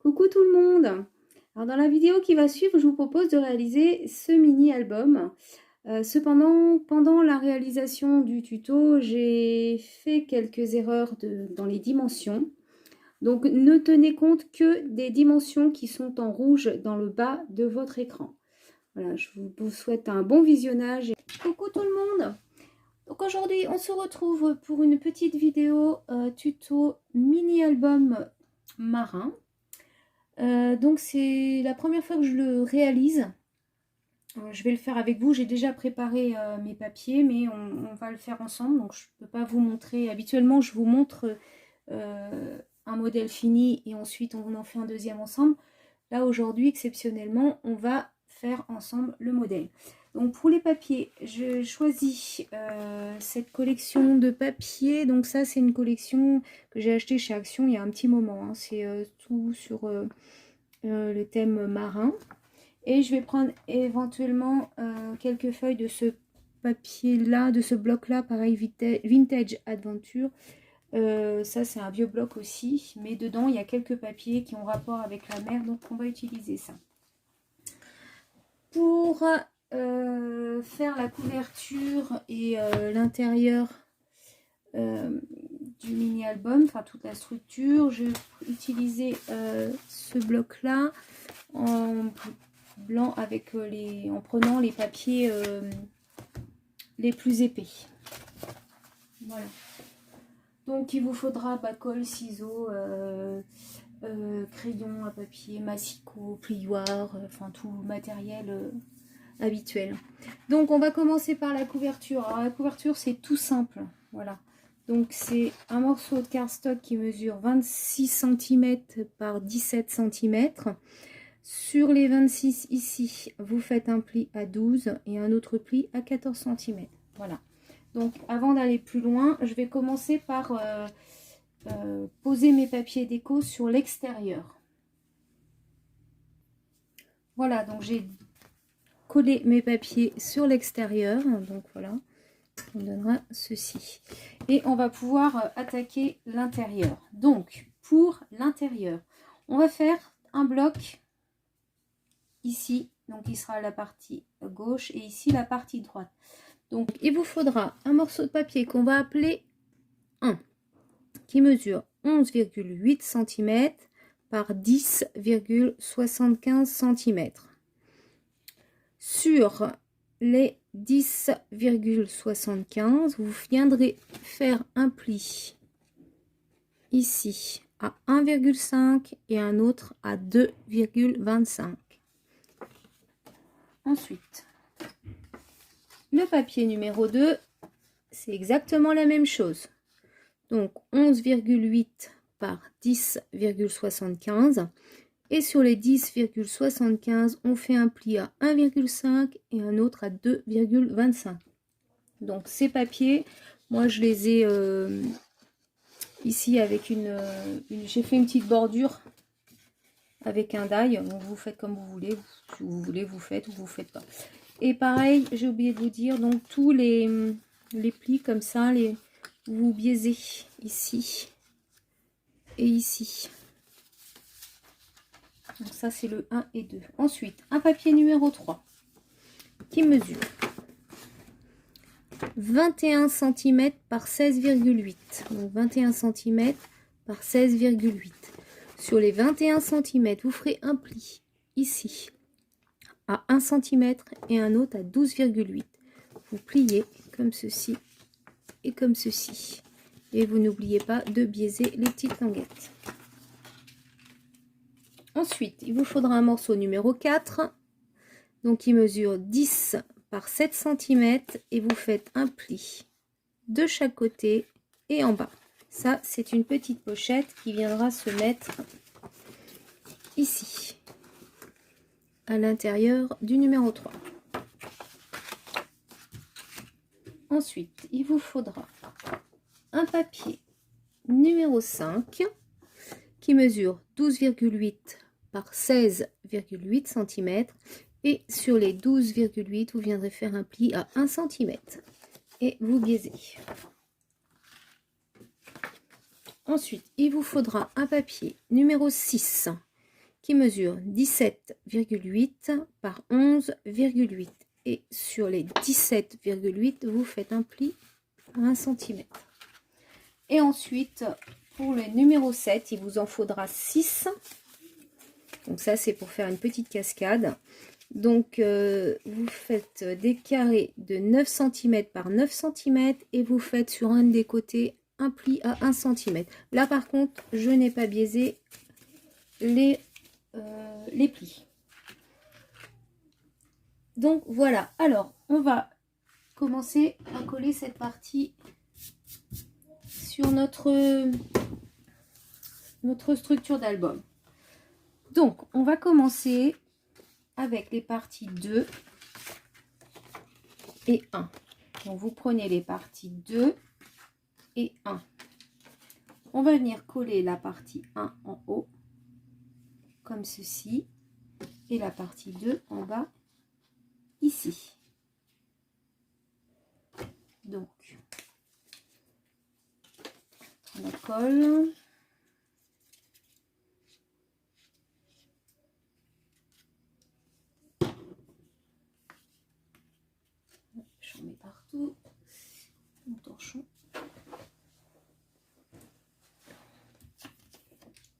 Coucou tout le monde! Alors dans la vidéo qui va suivre, je vous propose de réaliser ce mini-album. Cependant, pendant la réalisation du tuto, j'ai fait quelques erreurs dans les dimensions. Donc ne tenez compte que des dimensions qui sont en rouge dans le bas de votre écran. Voilà, je vous souhaite un bon visionnage. Coucou tout le monde! Donc aujourd'hui, on se retrouve pour une petite vidéo tuto mini-album marin. Donc c'est la première fois que je le réalise. Je vais le faire avec vous. J'ai déjà préparé mes papiers, mais on va le faire ensemble. Donc je ne peux pas vous montrer. Habituellement, je vous montre un modèle fini et ensuite on en fait un deuxième ensemble. Là aujourd'hui, exceptionnellement, on va faire ensemble le modèle. Donc pour les papiers, je choisis cette collection de papiers. Donc ça, c'est une collection que j'ai achetée chez Action il y a un petit moment. Hein. C'est tout sur le thème marin. Et je vais prendre éventuellement quelques feuilles de ce papier-là, de ce bloc-là, pareil, Vintage Adventure. Ça, c'est un vieux bloc aussi. Mais dedans, il y a quelques papiers qui ont rapport avec la mer. Donc, on va utiliser ça. Pour faire la couverture et l'intérieur du mini-album, enfin toute la structure, je vais utiliser ce bloc-là en blanc avec en prenant les papiers les plus épais. Voilà. Donc il vous faudra colle, ciseaux, crayon à papier, massicot, plioir, enfin tout matériel habituel. Donc on va commencer par la couverture. Alors la couverture c'est tout simple, voilà. Donc c'est un morceau de cardstock qui mesure 26 cm par 17 cm. Sur les 26 ici, vous faites un pli à 12 et un autre pli à 14 cm. Voilà. Donc avant d'aller plus loin, je vais commencer par poser mes papiers déco sur l'extérieur. Voilà, donc j'ai collé mes papiers sur l'extérieur. Donc voilà, on donnera ceci. Et on va pouvoir attaquer l'intérieur. Donc pour l'intérieur, on va faire un bloc ici. Donc il sera la partie gauche et ici la partie droite. Donc il vous faudra un morceau de papier qu'on va appeler 1 qui mesure 11,8 cm par 10,75 cm. Sur les 10,75, vous viendrez faire un pli ici à 1,5 et un autre à 2,25. Ensuite, le papier numéro 2, c'est exactement la même chose. Donc 11,8 par 10,75. Et sur les 10,75, on fait un pli à 1,5 et un autre à 2,25. Donc ces papiers, moi je les ai ici avec j'ai fait une petite bordure avec un die. Donc vous faites comme vous voulez. Si vous voulez, vous faites ou vous faites pas. Et pareil, j'ai oublié de vous dire, donc tous les plis comme ça, vous biaisez ici et ici. Donc ça c'est le 1 et 2. Ensuite, un papier numéro 3 qui mesure 21 cm par 16,8. Donc 21 cm par 16,8. Sur les 21 cm, vous ferez un pli ici à 1 cm et un autre à 12,8. Vous pliez comme ceci et comme ceci. Et vous n'oubliez pas de biaiser les petites languettes. Ensuite, il vous faudra un morceau numéro 4, donc qui mesure 10 par 7 cm et vous faites un pli de chaque côté et en bas. Ça, c'est une petite pochette qui viendra se mettre ici, à l'intérieur du numéro 3. Ensuite, il vous faudra un papier numéro 5 qui mesure 12,8 par 16,8 cm et sur les 12,8 vous viendrez faire un pli à 1 cm et vous biaisez. Ensuite, il vous faudra un papier numéro 6 qui mesure 17,8 par 11,8. Et sur les 17,8, vous faites un pli à 1 cm. Et ensuite, pour le numéro 7, il vous en faudra 6. Donc ça, c'est pour faire une petite cascade. Donc, vous faites des carrés de 9 cm par 9 cm et vous faites sur un des côtés un pli à 1 cm. Là, par contre, je n'ai pas biaisé les plis. Donc, voilà. Alors, on va commencer à coller cette partie sur notre structure d'album. Donc, on va commencer avec les parties 2 et 1. Donc, vous prenez les parties 2 et 1. On va venir coller la partie 1 en haut, comme ceci, et la partie 2 en bas, ici. Donc, on la colle. J'en mets partout. Mon torchon.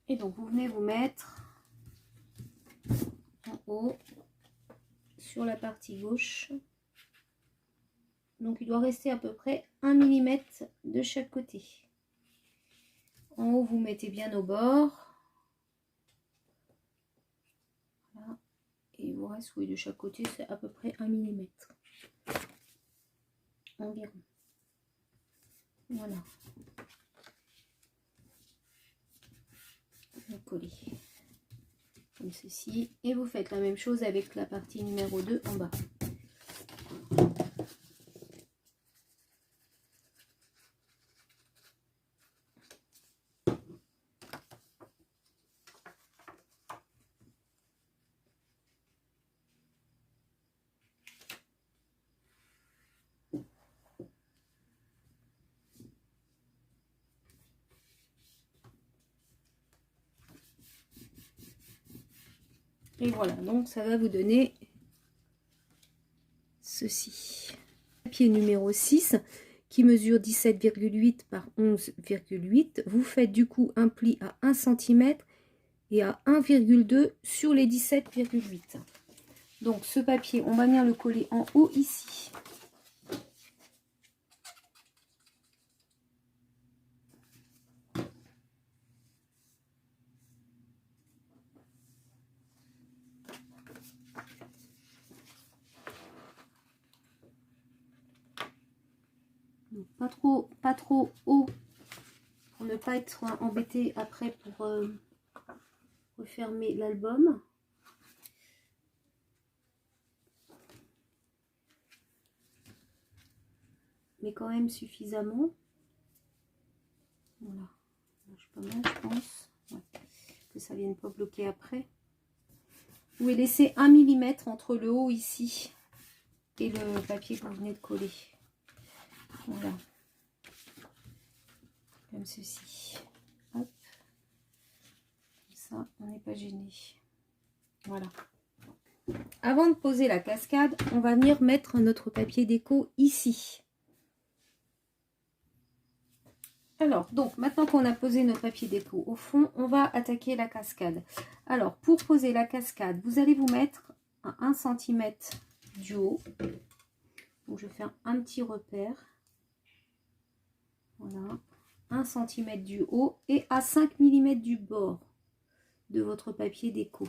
Et donc, vous venez vous mettre en haut sur la partie gauche. Donc, il doit rester à peu près 1 mm de chaque côté. En haut, vous mettez bien au bord. Voilà. Et il vous reste, oui, de chaque côté, c'est à peu près 1 mm. Environ. Voilà. Vous collez comme ceci. Et vous faites la même chose avec la partie numéro 2 en bas. Et voilà, donc ça va vous donner ceci. Papier numéro 6 qui mesure 17,8 par 11,8. Vous faites du coup un pli à 1 cm et à 1,2 sur les 17,8. Donc ce papier, on va venir le coller en haut ici. Donc, pas trop haut pour ne pas être embêté après pour refermer l'album. Mais quand même suffisamment. Voilà, pas mal, je pense. Ouais. Que ça vienne pas bloquer après. Vous pouvez laisser 1 mm entre le haut ici et le papier que vous venez de coller. Voilà. Comme ceci. Hop. Comme ça, on n'est pas gêné. Voilà. Avant de poser la cascade, on va venir mettre notre papier déco ici. Alors, donc, maintenant qu'on a posé nos papiers déco au fond, on va attaquer la cascade. Alors, pour poser la cascade, vous allez vous mettre à 1 cm du haut. Donc, je vais faire un petit repère. Voilà. 1 cm du haut et à 5 mm du bord de votre papier déco.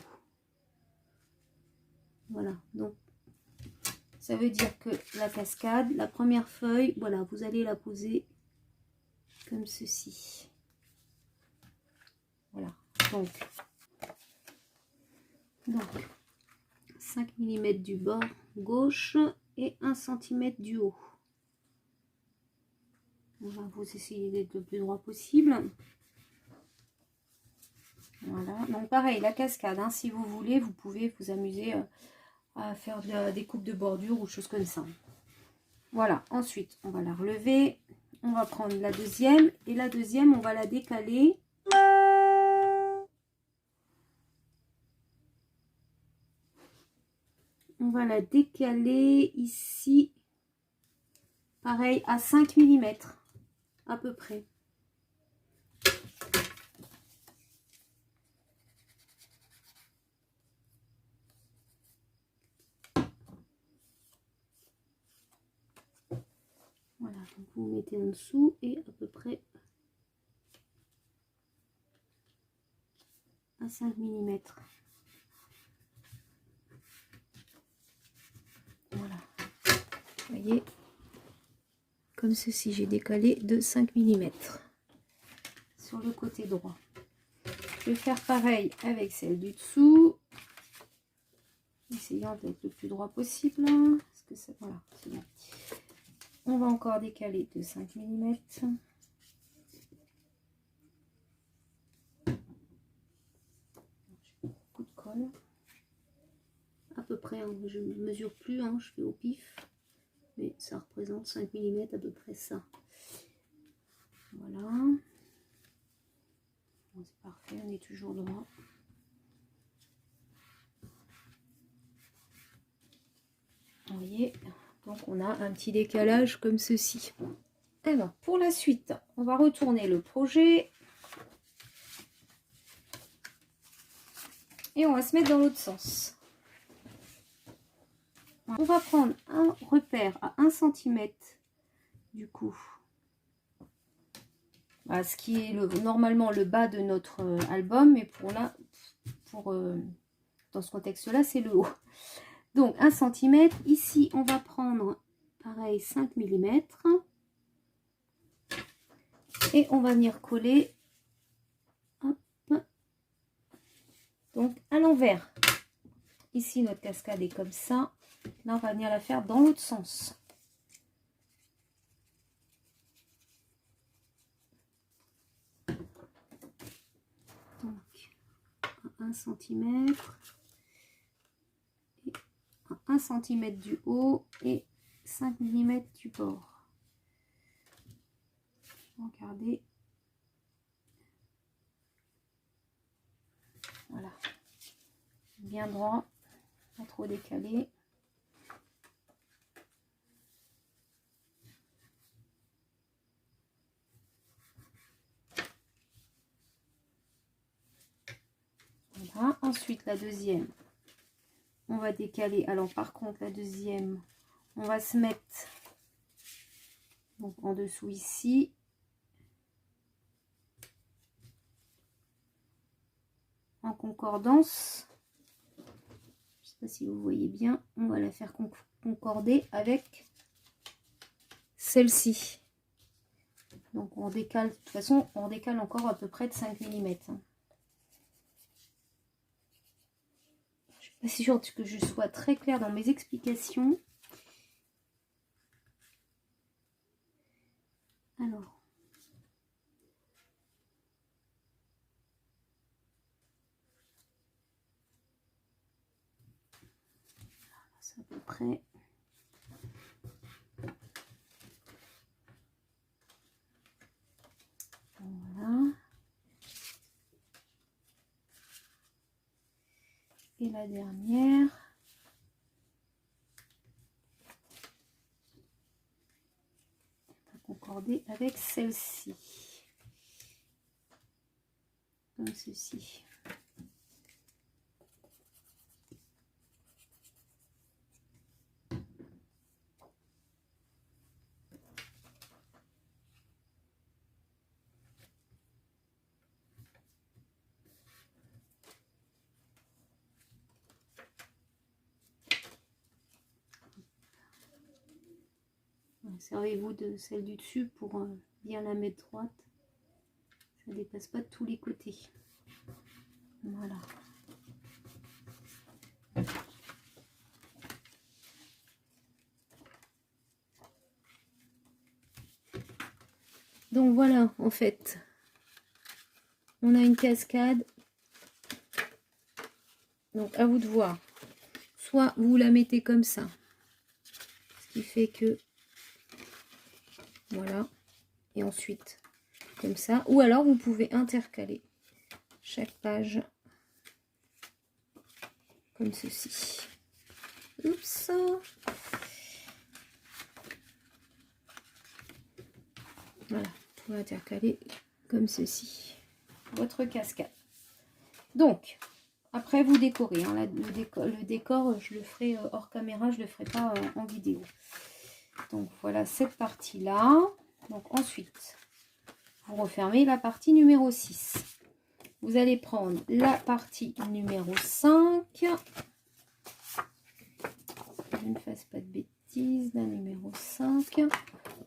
Voilà. Donc, ça veut dire que la cascade, la première feuille, voilà, vous allez la poser comme ceci. Voilà. Donc 5 mm du bord gauche et 1 cm du haut. On va vous essayer d'être le plus droit possible. Voilà. Donc pareil, la cascade, hein, si vous voulez, vous pouvez vous amuser à faire des coupes de bordure ou choses comme ça. Voilà. Ensuite, on va la relever. On va prendre la deuxième. Et la deuxième, on va la décaler. on va la décaler ici, pareil, à 5 mm à peu près. Voilà, donc vous mettez en dessous et à peu près à 5 mm. Voilà, vous voyez, comme ceci, j'ai décalé de 5 mm sur le côté droit. Je vais faire pareil avec celle du dessous, essayant d'être le plus droit possible, parce que ça, voilà, c'est bon. On va encore décaler de 5 mm. Beaucoup de colle. À peu près, hein, je ne mesure plus, hein, je fais au pif. Mais ça représente 5 mm à peu près ça. Voilà. Bon, c'est parfait, on est toujours droit. Vous voyez, donc on a un petit décalage comme ceci. Alors, pour la suite, on va retourner le projet. Et on va se mettre dans l'autre sens. On va prendre un repère à 1 cm du coup. Voilà, ce qui est normalement le bas de notre album, mais dans ce contexte-là, c'est le haut. Donc 1 cm. Ici, on va prendre pareil 5 mm. Et on va venir coller. Hop. Donc à l'envers. Ici, notre cascade est comme ça. Là, on va venir la faire dans l'autre sens. Donc, 1 cm. Et 1 cm du haut et 5 mm du bord. Regardez. Voilà. Bien droit. Pas trop décalé. Voilà. Ensuite, la deuxième, on va décaler. Alors, par contre, la deuxième, on va se mettre donc en dessous ici. En concordance. Je ne sais pas si vous voyez bien. On va la faire concorder avec celle-ci. Donc, on décale. De toute façon, on décale encore à peu près de 5 mm. Je suis sûre que je sois très claire dans mes explications. Alors, c'est à peu près. Voilà. Et la dernière. Concorder avec celle-ci, comme ceci. Servez-vous de celle du dessus pour bien la mettre droite. Ça ne dépasse pas de tous les côtés. Voilà. Donc voilà, en fait, on a une cascade. Donc à vous de voir. Soit vous la mettez comme ça, ce qui fait que voilà, et ensuite comme ça, ou alors vous pouvez intercaler chaque page comme ceci. Oups. Voilà, tout intercalé comme ceci. Votre cascade. Donc, après vous décorez. Hein, le décor, je le ferai hors caméra, je ne le ferai pas en vidéo. Donc voilà cette partie-là. Donc ensuite, vous refermez la partie numéro 6. Vous allez prendre la partie numéro 5. Je ne fasse pas de bêtises. La numéro 5.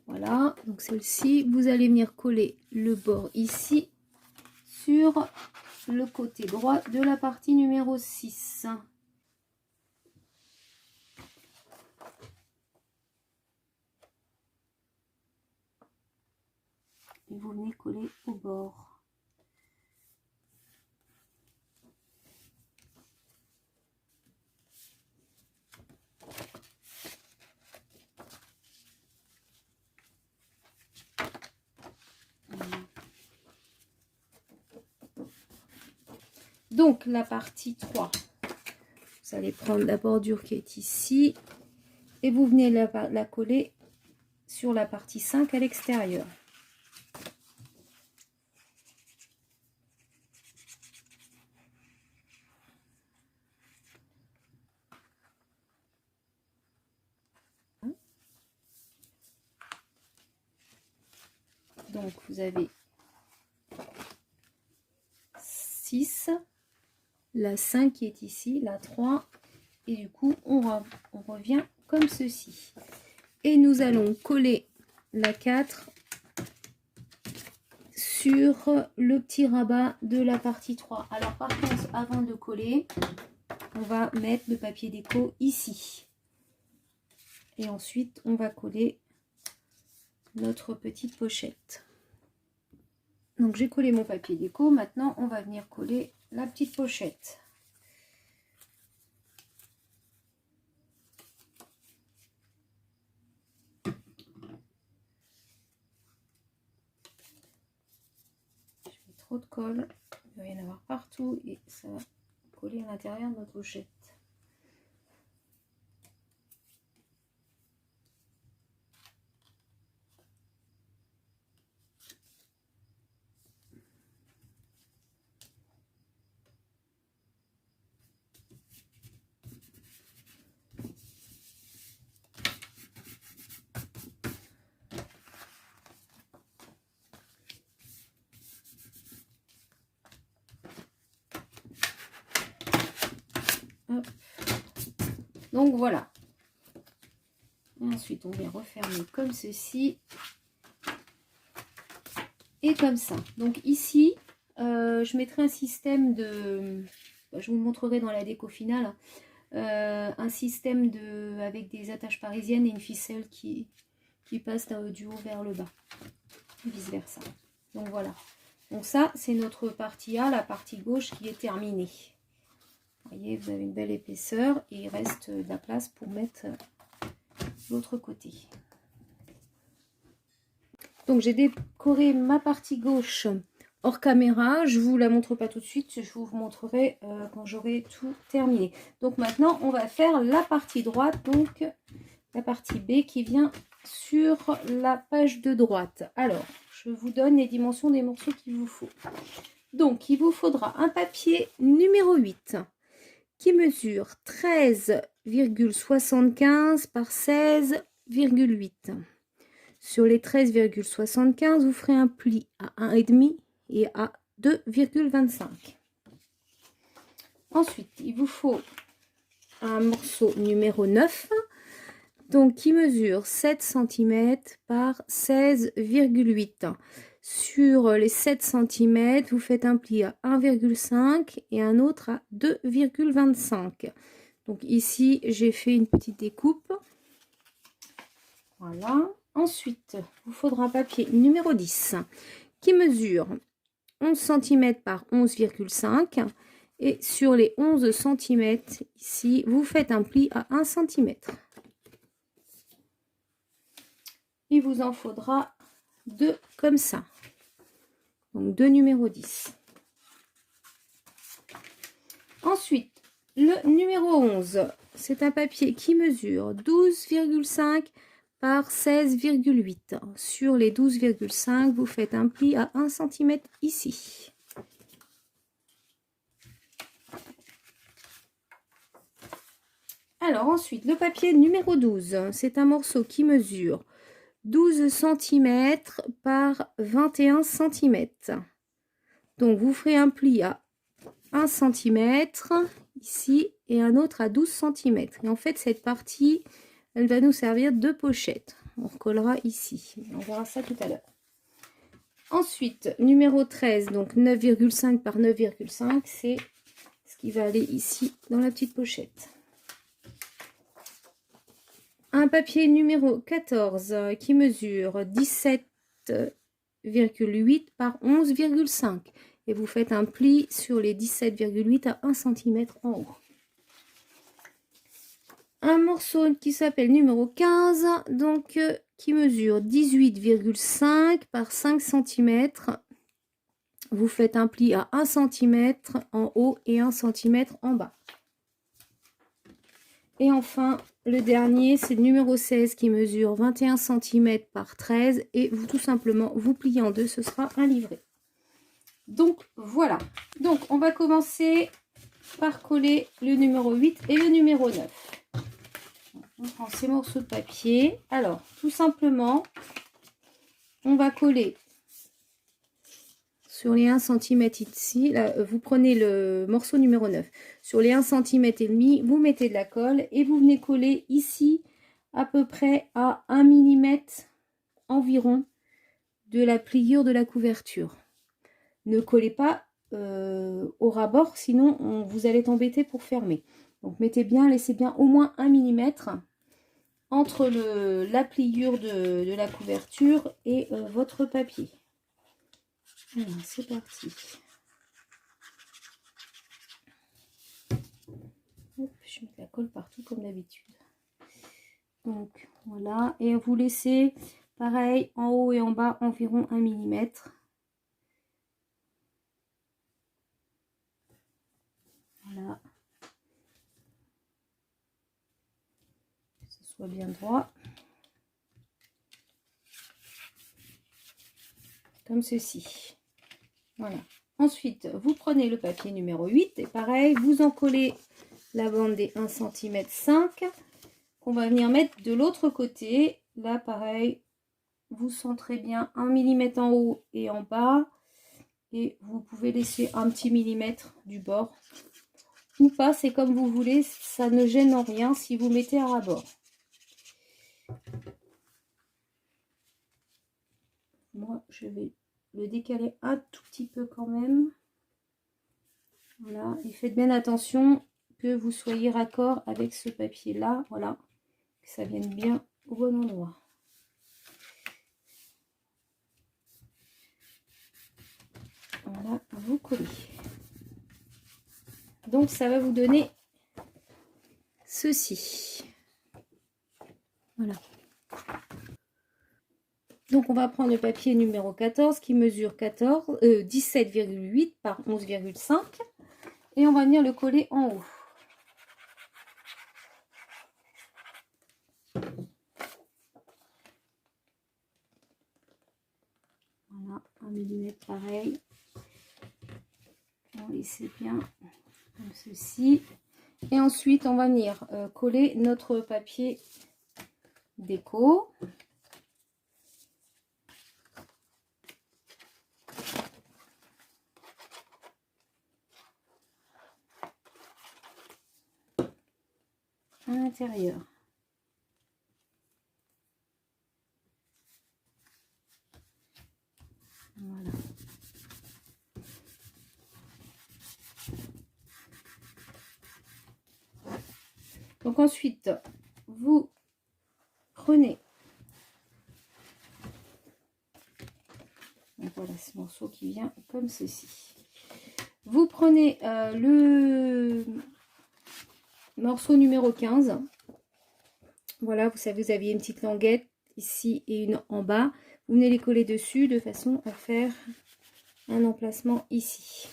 Voilà. Donc celle-ci, vous allez venir coller le bord ici sur le côté droit de la partie numéro 6. Et vous venez coller au bord. Donc la partie 3, vous allez prendre la bordure qui est ici et vous venez la coller sur la partie 5 à l'extérieur. Donc vous avez 6, la 5 qui est ici, la 3, et du coup on revient comme ceci. Et nous allons coller la 4 sur le petit rabat de la partie 3. Alors par contre, avant de coller, on va mettre le papier déco ici. Et ensuite, on va coller notre petite pochette. Donc j'ai collé mon papier déco, maintenant on va venir coller la petite pochette. Je mets trop de colle, il va y en avoir partout et ça va coller à l'intérieur de notre pochette. Hop. Donc voilà. Et ensuite, on vient refermer comme ceci. Et comme ça. Donc ici, je mettrai un système de... Je vous le montrerai dans la déco finale. Un système avec des attaches parisiennes et une ficelle qui passe du haut vers le bas. Et vice versa. Donc voilà. Donc ça, c'est notre partie A, la partie gauche qui est terminée. Vous voyez, vous avez une belle épaisseur et il reste de la place pour mettre l'autre côté. Donc j'ai décoré ma partie gauche hors caméra. Je ne vous la montre pas tout de suite, je vous montrerai quand j'aurai tout terminé. Donc maintenant, on va faire la partie droite, donc la partie B qui vient sur la page de droite. Alors, je vous donne les dimensions des morceaux qu'il vous faut. Donc, il vous faudra un papier numéro 8 qui mesure 13,75 par 16,8. Sur les 13,75, vous ferez un pli à 1,5 et à 2,25. Ensuite, il vous faut un morceau numéro 9, donc qui mesure 7 cm par 16,8. Sur les 7 cm, vous faites un pli à 1,5 et un autre à 2,25. Donc ici, j'ai fait une petite découpe. Voilà. Ensuite, il vous faudra un papier numéro 10 qui mesure 11 cm par 11,5. Et sur les 11 cm, ici, vous faites un pli à 1 cm. Il vous en faudra 2 comme ça. Donc 2 numéro 10. Ensuite, Le numéro 11, c'est un papier qui mesure 12,5 par 16,8. Sur les 12,5, vous faites un pli à 1 cm ici. Alors ensuite, le papier numéro 12, c'est un morceau qui mesure 12 cm par 21 cm. Donc vous ferez un pli à 1 cm ici et un autre à 12 cm. Et en fait, cette partie, elle va nous servir de pochette. On recollera ici. On verra ça tout à l'heure. Ensuite, numéro 13, donc 9,5 par 9,5, c'est ce qui va aller ici dans la petite pochette. Un papier numéro 14 qui mesure 17,8 par 11,5. Et vous faites un pli sur les 17,8 à 1 cm en haut. Un morceau qui s'appelle numéro 15, donc qui mesure 18,5 par 5 cm. Vous faites un pli à 1 cm en haut et 1 cm en bas. Et enfin, le dernier, c'est le numéro 16 qui mesure 21 cm par 13. Et vous, tout simplement, vous pliez en deux, ce sera un livret. Donc, voilà. Donc, on va commencer par coller le numéro 8 et le numéro 9. On prend ces morceaux de papier. Alors, tout simplement, on va coller sur les 1 cm ici. Là, vous prenez le morceau numéro 9. Sur les 1 cm et demi, vous mettez de la colle et vous venez coller ici à peu près à 1 mm environ de la pliure de la couverture. Ne collez pas au ras-bord, sinon vous allez t'embêter pour fermer. Donc mettez bien, laissez bien au moins 1 mm entre la pliure de la couverture et votre papier. Alors, c'est parti. Hop, je mets de la colle partout comme d'habitude. Donc voilà, et vous laissez pareil en haut et en bas environ 1 mm. Voilà. Que ce soit bien droit. Comme ceci. Voilà. Ensuite, vous prenez le papier numéro 8 et pareil, vous en collez la bande des 1 cm 5 qu'on va venir mettre de l'autre côté. Là, pareil, vous centrez bien 1 mm en haut et en bas et vous pouvez laisser un petit millimètre du bord ou pas, c'est comme vous voulez, ça ne gêne en rien si vous mettez à ras-bord. Moi, je vais le décaler un tout petit peu quand même. Voilà, et faites bien attention que vous soyez raccord avec ce papier là, voilà, que ça vienne bien au bon endroit. Voilà, vous collez. Donc ça va vous donner ceci. Voilà. Donc on va prendre le papier numéro 14 qui mesure 17,8 par 11,5 et on va venir le coller en haut. Voilà, 1 mm pareil. On laisse bien comme ceci. Et ensuite on va venir coller notre papier déco. À l'intérieur. Voilà. Donc ensuite, vous prenez, donc voilà ce morceau qui vient comme ceci. Vous prenez le morceau numéro 15. Voilà, vous savez, vous aviez une petite languette ici et une en bas. Vous venez les coller dessus de façon à faire un emplacement ici.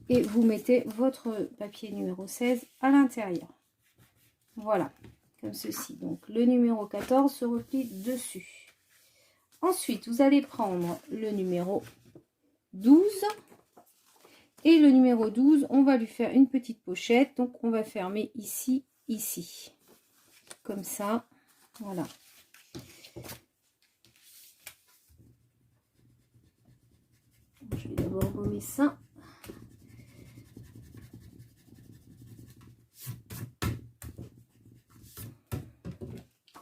et vous mettez votre papier numéro 16 à l'intérieur. Voilà, comme ceci. Donc le numéro 14 se replie dessus. Ensuite, vous allez prendre le numéro 12. Et le numéro 12, on va lui faire une petite pochette. Donc on va fermer ici, ici. Comme ça. Voilà. Je vais d'abord gommer ça.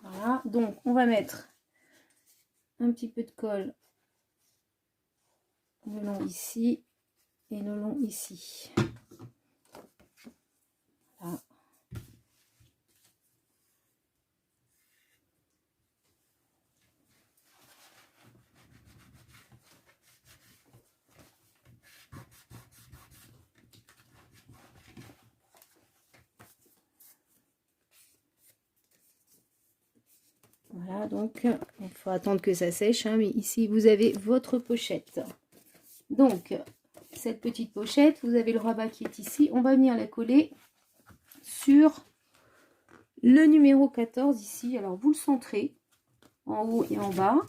Voilà, donc on va mettre un petit peu de colle le long ici et le long ici. Voilà. Voilà, donc il faut attendre que ça sèche, hein, mais ici vous avez votre pochette. Donc cette petite pochette, vous avez le rabat qui est ici, on va venir la coller sur le numéro 14 ici. Alors vous le centrez en haut et en bas.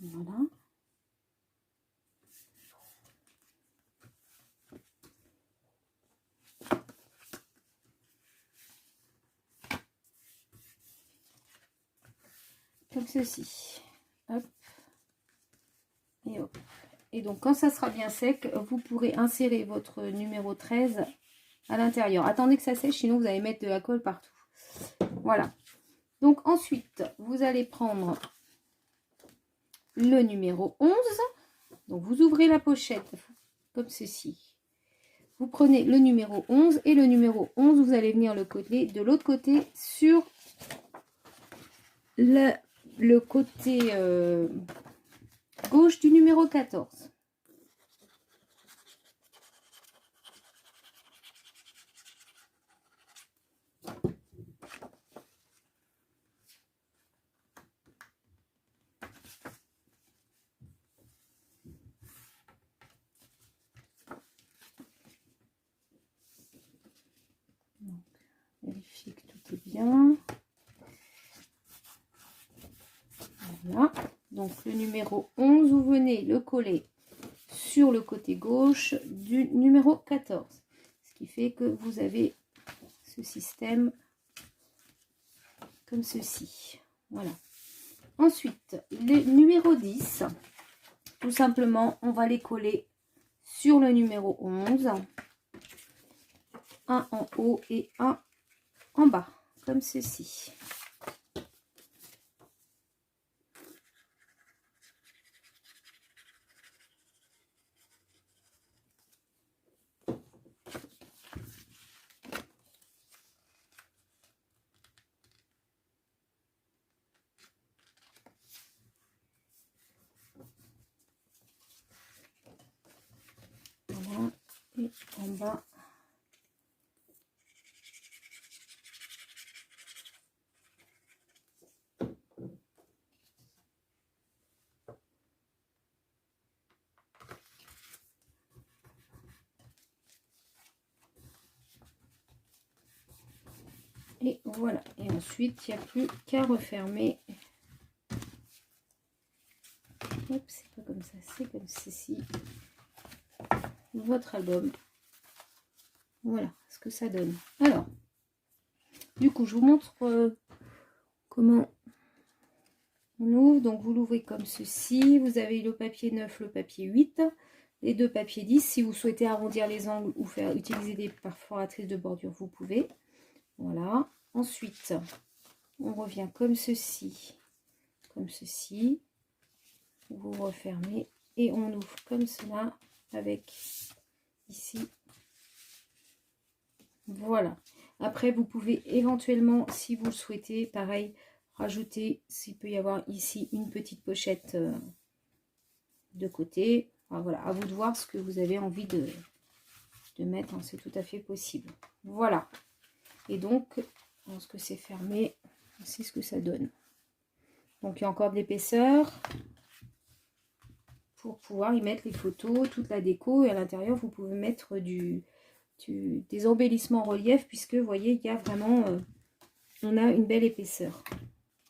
Voilà. Comme ceci. Hop. Et hop. Et donc quand ça sera bien sec, vous pourrez insérer votre numéro 13 à l'intérieur. Attendez que ça sèche, sinon vous allez mettre de la colle partout. Voilà. Donc ensuite, vous allez prendre le numéro 11. Donc vous ouvrez la pochette comme ceci. Vous prenez le numéro 11 et le numéro 11, vous allez venir le coller de l'autre côté sur le côté gauche du numéro 14. Donc, vérifiez que tout est bien. Voilà. Donc le numéro 11, vous venez le coller sur le côté gauche du numéro 14. Ce qui fait que vous avez ce système comme ceci. Voilà. Ensuite, les numéros 10, tout simplement, on va les coller sur le numéro 11. Un en haut et un en bas, comme ceci. Voilà, et en bas. Et voilà. Et ensuite, il n'y a plus qu'à refermer. Hop, c'est pas comme ça, c'est comme ceci. Votre album. Voilà ce que ça donne. Alors, du coup, je vous montre comment on ouvre. Donc, vous l'ouvrez comme ceci. Vous avez le papier 9, le papier 8, les deux papiers 10. Si vous souhaitez arrondir les angles ou faire utiliser des perforatrices de bordure, vous pouvez. Voilà. Ensuite, on revient comme ceci. Comme ceci. Vous refermez et on ouvre comme cela avec ici. Voilà. Après, vous pouvez éventuellement, si vous le souhaitez, pareil, rajouter, s'il peut y avoir ici une petite pochette de côté. Enfin voilà, à vous de voir ce que vous avez envie de mettre, hein, c'est tout à fait possible. Voilà. Et donc, lorsque c'est fermé, c'est ce que ça donne. Donc il y a encore de l'épaisseur pour pouvoir y mettre les photos, toute la déco. Et à l'intérieur, vous pouvez mettre des embellissements en relief, puisque vous voyez, il y a vraiment, on a une belle épaisseur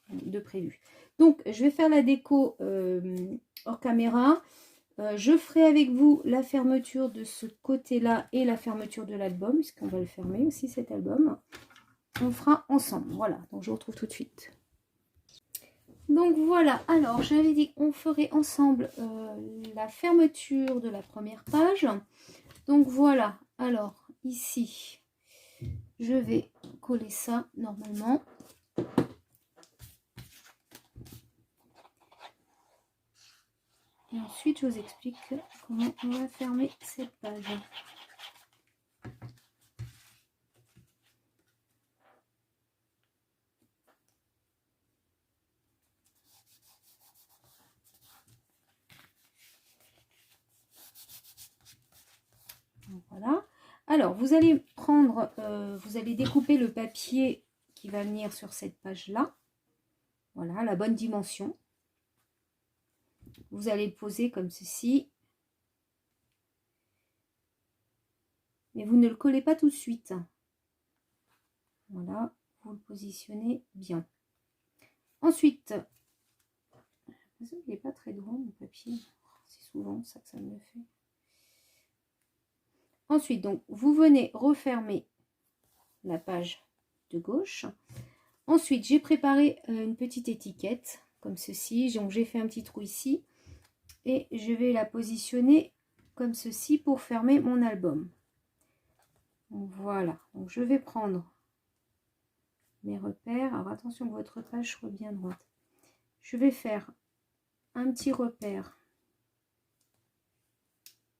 de prévu. Donc je vais faire la déco hors caméra. Je ferai avec vous la fermeture de ce côté-là et la fermeture de l'album, puisqu'on va le fermer aussi cet album. On fera ensemble. Voilà, donc je vous retrouve tout de suite. Donc voilà, alors j'avais dit qu'on ferait ensemble la fermeture de la première page. Donc voilà, alors ici, je vais coller ça normalement. Et ensuite, je vous explique comment on va fermer cette page. Voilà. Alors, vous allez prendre, vous allez découper le papier qui va venir sur cette page-là. Voilà, la bonne dimension. Vous allez le poser comme ceci. Mais vous ne le collez pas tout de suite. Voilà, vous le positionnez bien. Ensuite, il n'est pas très droit mon papier. C'est souvent ça que ça me fait. Ensuite, donc, vous venez refermer la page de gauche. Ensuite, j'ai préparé une petite étiquette comme ceci. Donc, j'ai fait un petit trou ici. Et je vais la positionner comme ceci pour fermer mon album. Voilà. Donc, je vais prendre mes repères. Alors, attention que votre page soit bien droite. Je vais faire un petit repère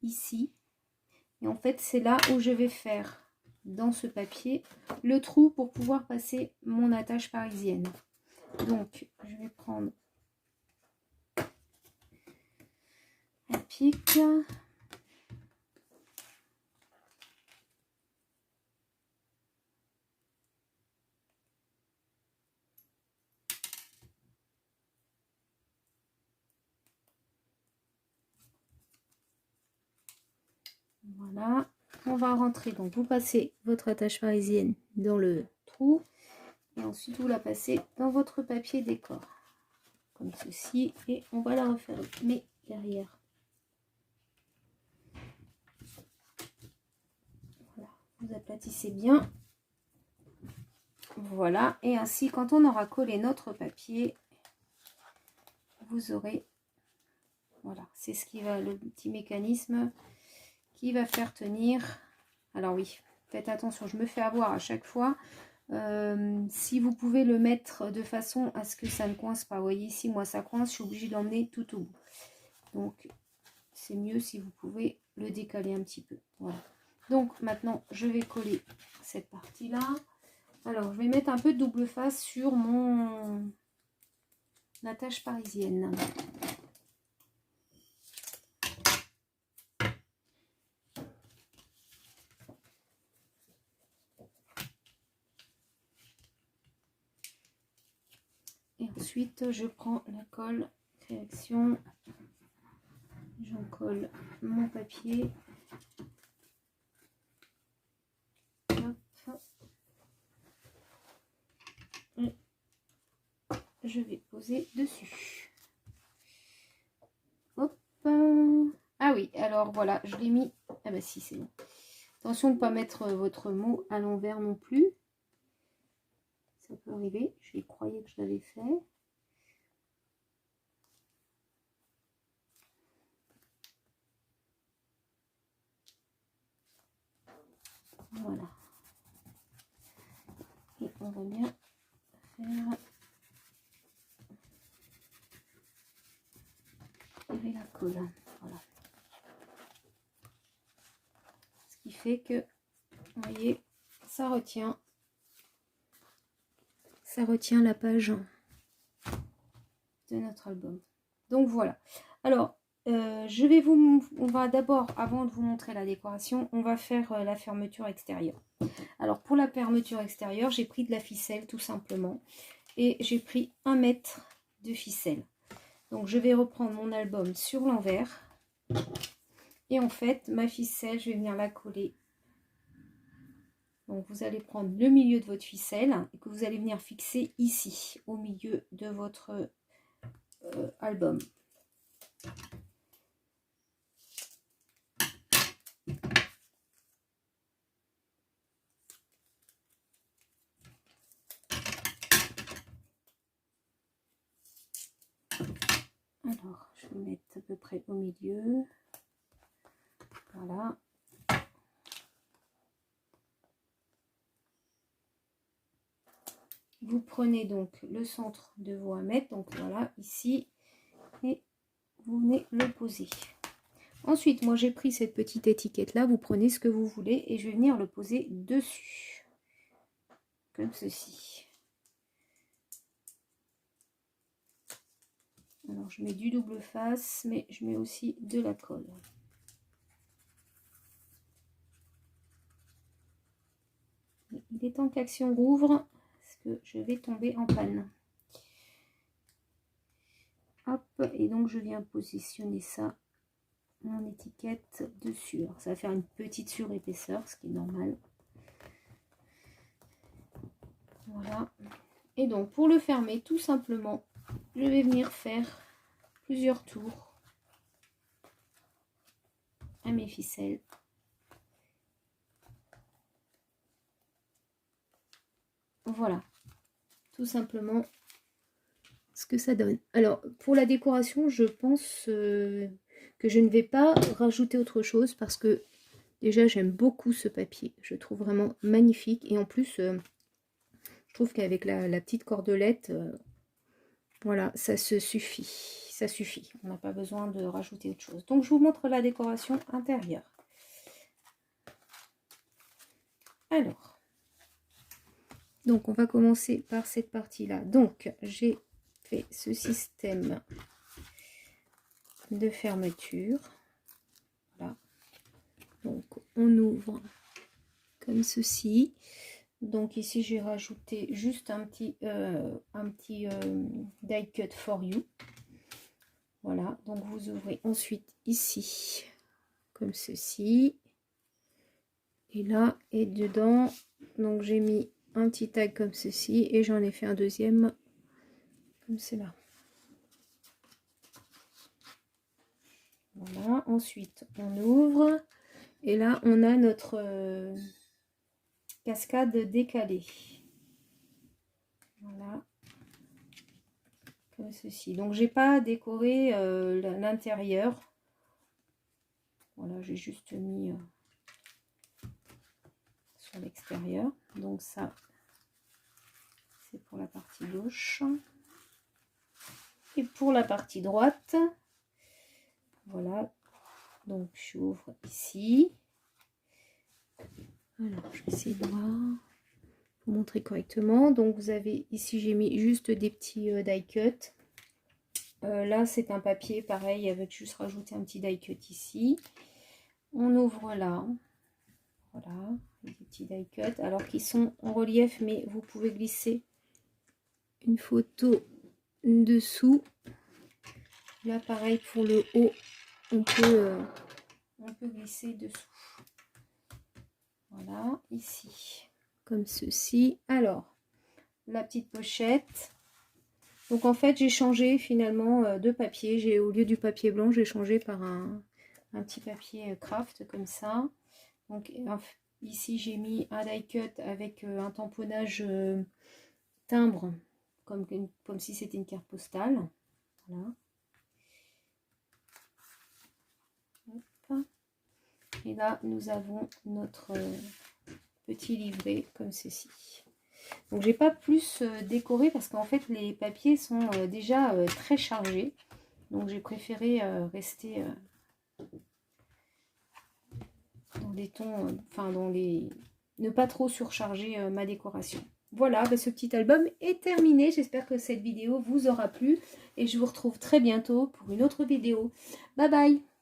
ici. Et en fait, c'est là où je vais faire, dans ce papier, le trou pour pouvoir passer mon attache parisienne. Donc, je vais prendre un pic. Voilà. On va rentrer. Donc, vous passez votre attache parisienne dans le trou. Et ensuite, vous la passez dans votre papier décor. Comme ceci. Et on va la refermer derrière. Voilà. Vous aplatissez bien. Voilà. Et ainsi, quand on aura collé notre papier, vous aurez... Voilà. C'est ce qui va... Le petit mécanisme qui va faire tenir. Alors oui, faites attention. Je me fais avoir à chaque fois. Si vous pouvez le mettre de façon à ce que ça ne coince pas. Vous voyez ici, moi ça coince, je suis obligée de l'emmener tout au bout. Donc c'est mieux si vous pouvez le décaler un petit peu. Voilà. Donc maintenant je vais coller cette partie là. Alors je vais mettre un peu de double face sur mon attache parisienne. Et ensuite je prends la colle Créaction. J'en colle mon papier. Hop. Et je vais poser dessus. Hop. Ah oui, alors voilà, je l'ai mis. Ah bah si, c'est bon. Attention de ne pas mettre votre mot à l'envers non plus. Ça peut arriver. Je croyais que je l'avais fait. Voilà. Et on va bien faire tirer la colle. Voilà. Ce qui fait que, vous voyez, ça retient la page de notre album. Donc voilà. Alors, On va d'abord, avant de vous montrer la décoration, on va faire la fermeture extérieure. Alors pour la fermeture extérieure, j'ai pris de la ficelle tout simplement. Et j'ai pris 1 mètre de ficelle. Donc je vais reprendre mon album sur l'envers. Et en fait, ma ficelle, je vais venir la coller. Donc vous allez prendre le milieu de votre ficelle et que vous allez venir fixer ici, au milieu de votre album. Alors, je vais mettre à peu près au milieu. Voilà. Vous prenez donc le centre de vos 1 mètre, donc voilà, ici, et vous venez le poser. Ensuite, moi j'ai pris cette petite étiquette là, vous prenez ce que vous voulez et je vais venir le poser dessus, comme ceci. Alors je mets du double face, mais je mets aussi de la colle. Il est temps qu'Action rouvre, parce que je vais tomber en panne. Hop, et donc je viens positionner ça, mon étiquette dessus. Alors, ça va faire une petite surépaisseur, ce qui est normal. Voilà. Et donc pour le fermer, tout simplement, je vais venir faire plusieurs tours à mes ficelles. Voilà, tout simplement ce que ça donne. Alors pour la décoration, je pense que je ne vais pas rajouter autre chose parce que déjà j'aime beaucoup ce papier. Je trouve vraiment magnifique et en plus je trouve qu'avec la petite cordelette, voilà, ça se suffit. Ça suffit. On n'a pas besoin de rajouter autre chose. Donc je vous montre la décoration intérieure. Alors, donc on va commencer par cette partie-là. Donc j'ai fait ce système de fermeture. Voilà. Donc on ouvre comme ceci. Donc ici j'ai rajouté juste un petit die cut for you. Voilà, donc vous ouvrez ensuite ici comme ceci. Et là et dedans, donc j'ai mis un petit tag comme ceci et j'en ai fait un deuxième comme cela. Voilà, ensuite on ouvre et là on a notre cascade décalée. Voilà, comme ceci. Donc j'ai pas décoré l'intérieur. Voilà, j'ai juste mis sur l'extérieur. Donc ça, c'est pour la partie gauche. Et pour la partie droite, voilà. Donc j'ouvre ici. Alors je vais essayer de voir, vous montrer correctement. Donc vous avez ici, j'ai mis juste des petits die cut. Là c'est un papier pareil avec juste rajouter un petit die cut ici. On ouvre là, voilà, des petits die cut alors qu'ils sont en relief, mais vous pouvez glisser une photo dessous. Là pareil pour le haut, on peut glisser dessous. Voilà, ici comme ceci. Alors la petite pochette. Donc en fait j'ai changé finalement de papier. Au lieu du papier blanc, j'ai changé par un petit papier craft comme ça. Donc ici j'ai mis un die cut avec un tamponnage timbre comme si c'était une carte postale. Voilà. Hop. Et là nous avons notre petit livret comme ceci. Donc j'ai pas plus décoré parce qu'en fait les papiers sont déjà très chargés. Donc j'ai préféré rester dans des tons, enfin dans les... ne pas trop surcharger ma décoration. voilà, ben, ce petit album est terminé. J'espère que cette vidéo vous aura plu et je vous retrouve très bientôt pour une autre vidéo. Bye bye!